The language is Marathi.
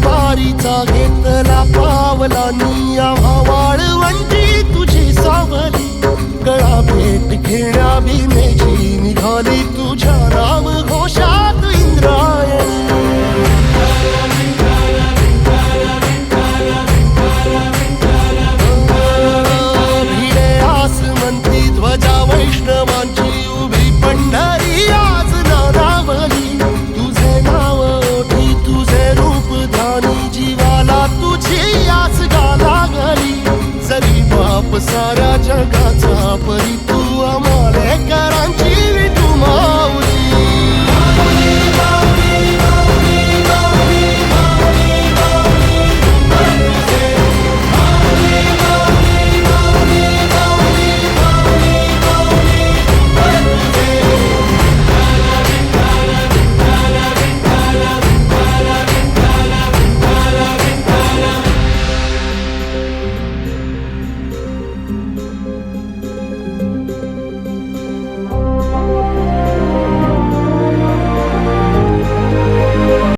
वारीचा घेतला पावलांनी आम्हा वाळवंटी तुझी सावली गळा भेट घेण्या भीमेची निघाली तुझ्या राम घोषात इंद्रायणी भिडे आसमंती ध्वजा वैष्णवांची उभी पंढरी आज नानावली तुझे नाव ओठी तुझे रूप ध्यानी जीवाला तुझी आस गाला गली जरी बाप साऱ्या जगाचा परी तू आम्हाले करांची विठू माऊली